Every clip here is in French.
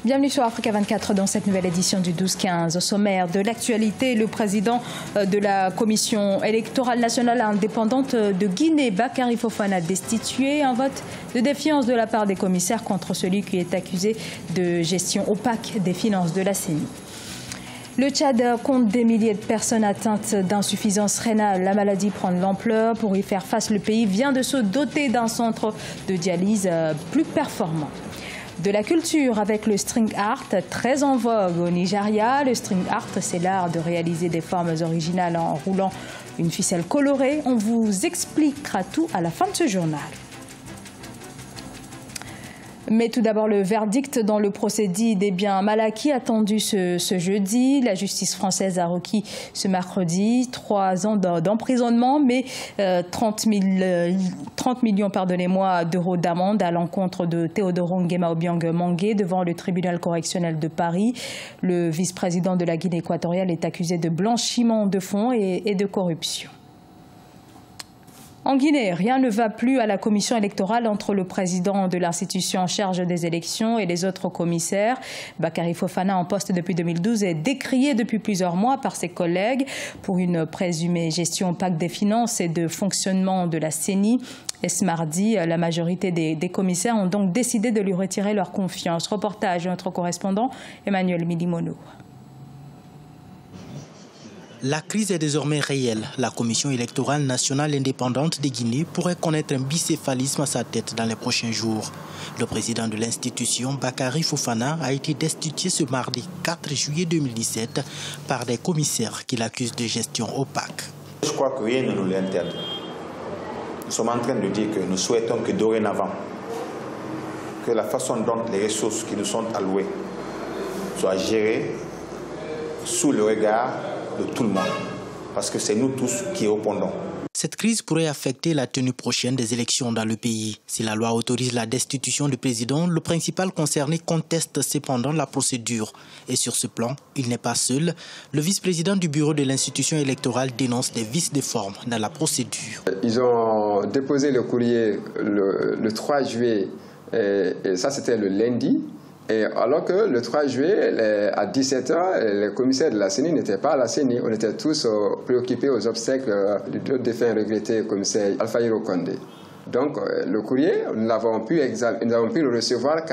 Bienvenue sur Africa 24 dans cette nouvelle édition du 12-15. Au sommaire de l'actualité, le président de la Commission électorale nationale indépendante de Guinée, Bakary Fofana, destitué. Un vote de défiance de la part des commissaires contre celui qui est accusé de gestion opaque des finances de la CENI. Le Tchad compte des milliers de personnes atteintes d'insuffisance rénale. La maladie prend de l'ampleur. Pour y faire face, le pays vient de se doter d'un centre de dialyse plus performant. De la culture avec le string art, très en vogue au Nigeria. Le string art, c'est l'art de réaliser des formes originales en roulant une ficelle colorée. On vous expliquera tout à la fin de ce journal. Mais tout d'abord, le verdict dans le procès dit des biens mal acquis attendu ce jeudi. La justice française a requis ce mercredi 3 ans d'emprisonnement, mais 30 millions d'euros d'amende à l'encontre de Théodore Nguema Obiang Mangué devant le tribunal correctionnel de Paris. Le vice-président de la Guinée équatoriale est accusé de blanchiment de fonds et de corruption. En Guinée, rien ne va plus à la commission électorale entre le président de l'institution en charge des élections et les autres commissaires. Bakary Fofana, en poste depuis 2012, est décrié depuis plusieurs mois par ses collègues pour une présumée gestion opaque des finances et de fonctionnement de la CENI. Et ce mardi, la majorité des commissaires ont donc décidé de lui retirer leur confiance. Reportage de notre correspondant Emmanuel Milimono. La crise est désormais réelle. La Commission électorale nationale indépendante de Guinée pourrait connaître un bicéphalisme à sa tête dans les prochains jours. Le président de l'institution, Bakary Fofana, a été destitué ce mardi 4 juillet 2017 par des commissaires qui l'accusent de gestion opaque. Je crois que rien ne nous l'interdit. Nous sommes en train de dire que nous souhaitons que dorénavant, que la façon dont les ressources qui nous sont allouées soient gérées sous le regard de tout le monde, parce que c'est nous tous qui répondons. Cette crise pourrait affecter la tenue prochaine des élections dans le pays. Si la loi autorise la destitution du président, le principal concerné conteste cependant la procédure. Et sur ce plan, il n'est pas seul. Le vice-président du bureau de l'institution électorale dénonce des vices de forme dans la procédure. Ils ont déposé le courrier le 3 juillet, et ça c'était le lundi. Et alors que le 3 juillet, à 17 h, les commissaires de la CENI n'étaient pas à la CENI. On était tous préoccupés aux obsèques du défunt regretté commissaire Alpha Hiro Condé. Donc le courrier, nous avons pu le recevoir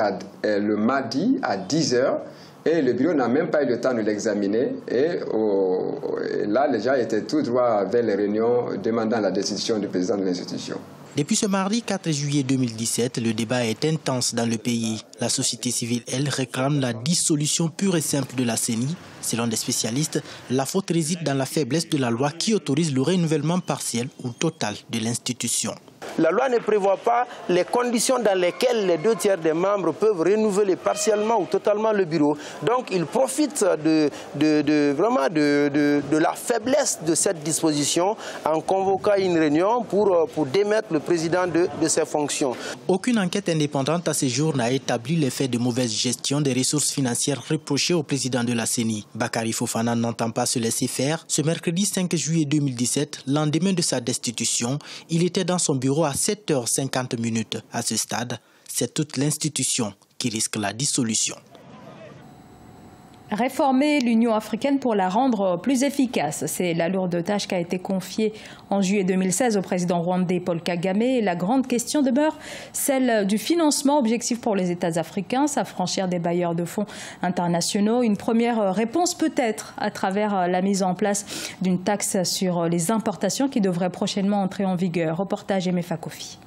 le mardi à 10 h. Et le bureau n'a même pas eu le temps de l'examiner. Et là, les gens étaient tout droit vers les réunions demandant la destitution du président de l'institution. Depuis ce mardi 4 juillet 2017, le débat est intense dans le pays. La société civile, elle, réclame la dissolution pure et simple de la CENI. Selon des spécialistes, la faute réside dans la faiblesse de la loi qui autorise le renouvellement partiel ou total de l'institution. La loi ne prévoit pas les conditions dans lesquelles les 2/3 des membres peuvent renouveler partiellement ou totalement le bureau. Donc ils profitent vraiment de la faiblesse de cette disposition en convoquant une réunion pour démettre le président de ses fonctions. Aucune enquête indépendante à ce jour n'a établi les faits de mauvaise gestion des ressources financières reprochées au président de la CENI. Bakary Fofana n'entend pas se laisser faire. Ce mercredi 5 juillet 2017, lendemain de sa destitution, il était dans son bureau à 7 h 50. À ce stade, c'est toute l'institution qui risque la dissolution. Réformer l'Union africaine pour la rendre plus efficace, c'est la lourde tâche qui a été confiée en juillet 2016 au président rwandais Paul Kagame. Et la grande question demeure celle du financement, objectif pour les États africains, s'affranchir des bailleurs de fonds internationaux. Une première réponse peut-être à travers la mise en place d'une taxe sur les importations qui devrait prochainement entrer en vigueur. Reportage Emefa Kofi.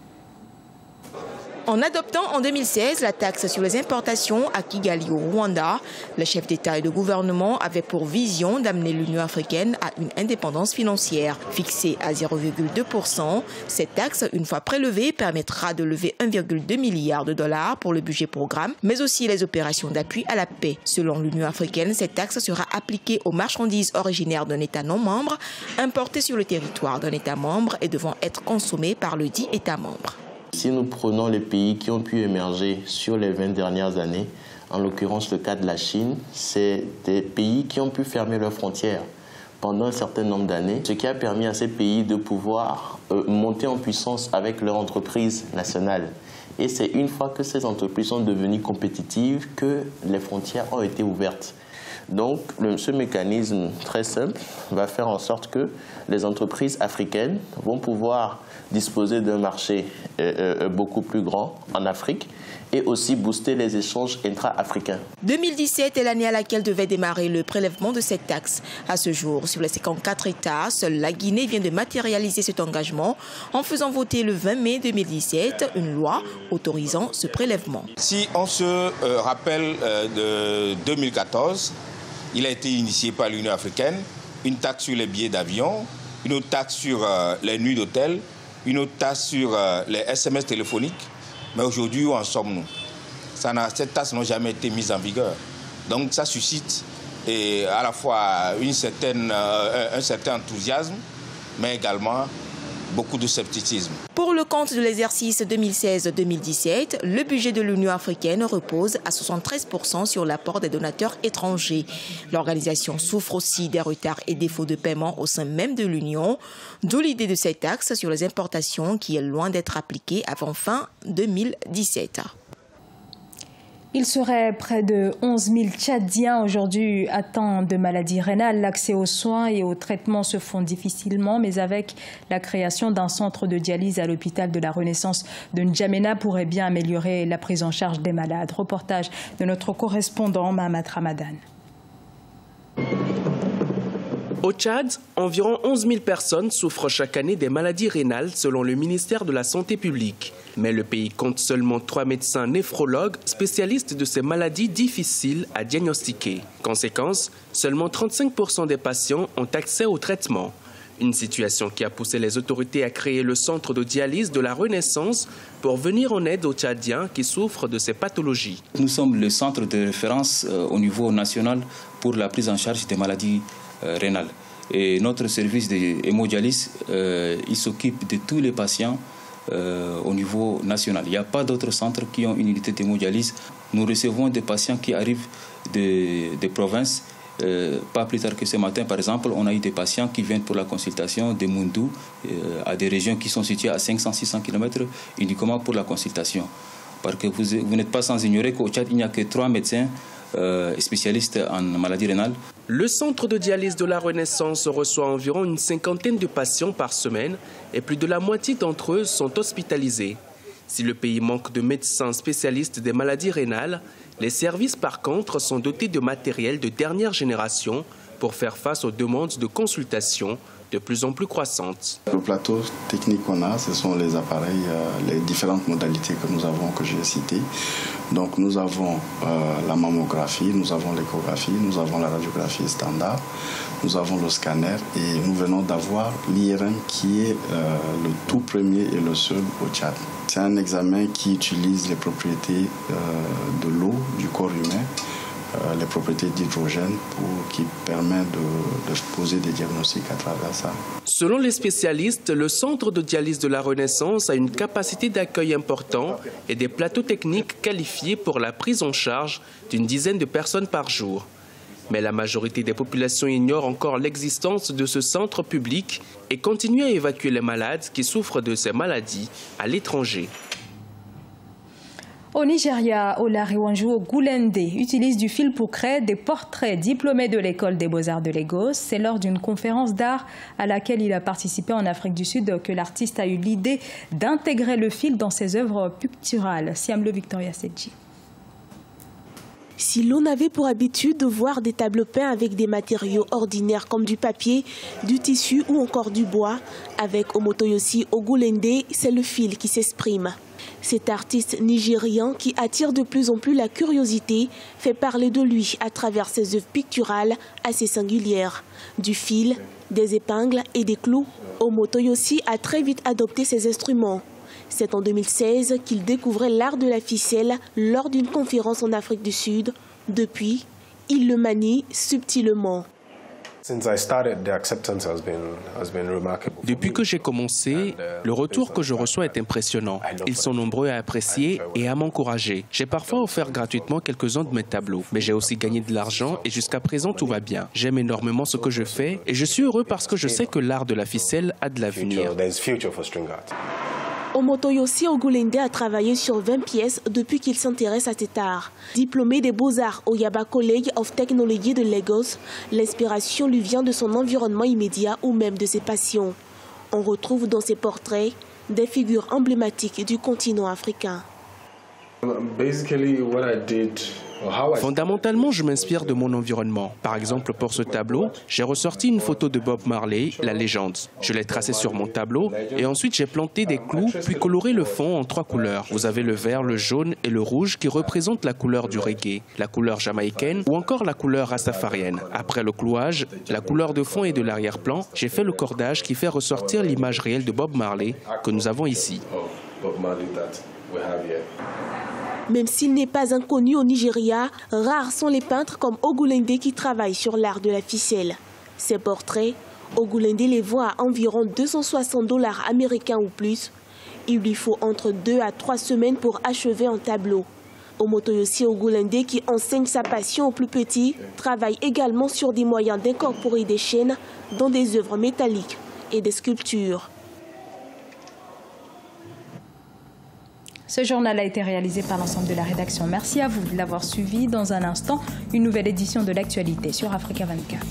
En adoptant en 2016 la taxe sur les importations à Kigali au Rwanda, le chef d'État et de gouvernement avait pour vision d'amener l'Union africaine à une indépendance financière. Fixée à 0,2 %, cette taxe, une fois prélevée, permettra de lever 1,2 milliard de dollars pour le budget programme, mais aussi les opérations d'appui à la paix. Selon l'Union africaine, cette taxe sera appliquée aux marchandises originaires d'un État non membre, importées sur le territoire d'un État membre et devant être consommées par le dit État membre. Si nous prenons les pays qui ont pu émerger sur les 20 dernières années, en l'occurrence le cas de la Chine, c'est des pays qui ont pu fermer leurs frontières pendant un certain nombre d'années, ce qui a permis à ces pays de pouvoir monter en puissance avec leur entreprise nationale. Et c'est une fois que ces entreprises sont devenues compétitives que les frontières ont été ouvertes. Donc, ce mécanisme très simple va faire en sorte que les entreprises africaines vont pouvoir disposer d'un marché beaucoup plus grand en Afrique et aussi booster les échanges intra-africains. 2017 est l'année à laquelle devait démarrer le prélèvement de cette taxe. À ce jour, sur les 54 États, seule la Guinée vient de matérialiser cet engagement en faisant voter le 20 mai 2017 une loi autorisant ce prélèvement. Si on se rappelle de 2014, il a été initié par l'Union africaine, une taxe sur les billets d'avion, une autre taxe sur les nuits d'hôtel, une autre taxe sur les SMS téléphoniques. Mais aujourd'hui, où en sommes-nous? Cette taxe n'a jamais été mise en vigueur. Donc ça suscite à la fois un certain enthousiasme, mais également beaucoup de scepticisme. Pour le compte de l'exercice 2016-2017, le budget de l'Union africaine repose à 73% sur l'apport des donateurs étrangers. L'organisation souffre aussi des retards et défauts de paiement au sein même de l'Union, d'où l'idée de cette taxe sur les importations qui est loin d'être appliquée avant fin 2017. Il serait près de 11 000 Tchadiens aujourd'hui atteints de maladies rénales. L'accès aux soins et aux traitements se font difficilement, mais avec la création d'un centre de dialyse à l'hôpital de la Renaissance de N'Djamena pourrait bien améliorer la prise en charge des malades. Reportage de notre correspondant Mahamat Ramadan. Au Tchad, environ 11 000 personnes souffrent chaque année des maladies rénales selon le ministère de la Santé publique. Mais le pays compte seulement 3 médecins néphrologues spécialistes de ces maladies difficiles à diagnostiquer. Conséquence, seulement 35% des patients ont accès au traitement. Une situation qui a poussé les autorités à créer le centre de dialyse de la Renaissance pour venir en aide aux Tchadiens qui souffrent de ces pathologies. Nous sommes le centre de référence au niveau national pour la prise en charge des maladies rénales. Et notre service d'hémodialyse, il s'occupe de tous les patients au niveau national. Il n'y a pas d'autres centres qui ont une unité d'hémodialyse. Nous recevons des patients qui arrivent des provinces. Pas plus tard que ce matin, par exemple, on a eu des patients qui viennent pour la consultation de Moundou, à des régions qui sont situées à 500-600 km, uniquement pour la consultation. Parce que vous n'êtes pas sans ignorer qu'au Tchad, il n'y a que 3 médecins spécialistes en maladies rénales. Le centre de dialyse de la Renaissance reçoit environ une 50aine de patients par semaine et plus de la moitié d'entre eux sont hospitalisés. Si le pays manque de médecins spécialistes des maladies rénales, les services par contre sont dotés de matériel de dernière génération pour faire face aux demandes de consultation de plus en plus croissantes. Le plateau technique qu'on a, ce sont les appareils, les différentes modalités que nous avons, que j'ai citées. Donc nous avons la mammographie, nous avons l'échographie, nous avons la radiographie standard, nous avons le scanner et nous venons d'avoir l'IRM qui est le tout premier et le seul au Tchad. C'est un examen qui utilise les propriétés de l'eau, du corps humain, les propriétés d'hydrogène qui permet de poser des diagnostics à travers ça. Selon les spécialistes, le centre de dialyse de la Renaissance a une capacité d'accueil importante et des plateaux techniques qualifiés pour la prise en charge d'une dizaine de personnes par jour. Mais la majorité des populations ignore encore l'existence de ce centre public et continue à évacuer les malades qui souffrent de ces maladies à l'étranger. Au Nigeria, Olariwanju Ogulende utilise du fil pour créer des portraits diplômés de l'école des beaux-arts de Lagos. C'est lors d'une conférence d'art à laquelle il a participé en Afrique du Sud que l'artiste a eu l'idée d'intégrer le fil dans ses œuvres picturales. Siamlo Victoria Sedji. Si l'on avait pour habitude de voir des tableaux peints avec des matériaux ordinaires comme du papier, du tissu ou encore du bois, avec Omotoyosi Ogulende, c'est le fil qui s'exprime. Cet artiste nigérian qui attire de plus en plus la curiosité fait parler de lui à travers ses œuvres picturales assez singulières. Du fil, des épingles et des clous, Omotoyosi a très vite adopté ces instruments. C'est en 2016 qu'il découvrait l'art de la ficelle lors d'une conférence en Afrique du Sud. Depuis, il le manie subtilement. Depuis que j'ai commencé, le retour que je reçois est impressionnant. Ils sont nombreux à apprécier et à m'encourager. J'ai parfois offert gratuitement quelques-uns de mes tableaux, mais j'ai aussi gagné de l'argent et jusqu'à présent tout va bien. J'aime énormément ce que je fais et je suis heureux parce que je sais que l'art de la ficelle a de l'avenir. Omotoyosi Ogulende a travaillé sur 20 pièces depuis qu'il s'intéresse à cet art. Diplômé des Beaux-Arts au Yaba College of Technology de Lagos, l'inspiration lui vient de son environnement immédiat ou même de ses passions. On retrouve dans ses portraits des figures emblématiques du continent africain. Fondamentalement, je m'inspire de mon environnement. Par exemple, pour ce tableau, j'ai ressorti une photo de Bob Marley, la légende. Je l'ai tracée sur mon tableau et ensuite j'ai planté des clous puis coloré le fond en 3 couleurs. Vous avez le vert, le jaune et le rouge qui représentent la couleur du reggae, la couleur jamaïcaine ou encore la couleur rastafarienne. Après le clouage, la couleur de fond et de l'arrière-plan, j'ai fait le cordage qui fait ressortir l'image réelle de Bob Marley que nous avons ici. Même s'il n'est pas inconnu au Nigeria, rares sont les peintres comme Ogulende qui travaillent sur l'art de la ficelle. Ces portraits, Ogulende les voit à environ $260 américains ou plus. Il lui faut entre 2 à 3 semaines pour achever un tableau. Omotoyosi Ogulende, qui enseigne sa passion aux plus petits, travaille également sur des moyens d'incorporer des chaînes dans des œuvres métalliques et des sculptures. Ce journal a été réalisé par l'ensemble de la rédaction. Merci à vous de l'avoir suivi. Dans un instant, une nouvelle édition de l'actualité sur Africa 24.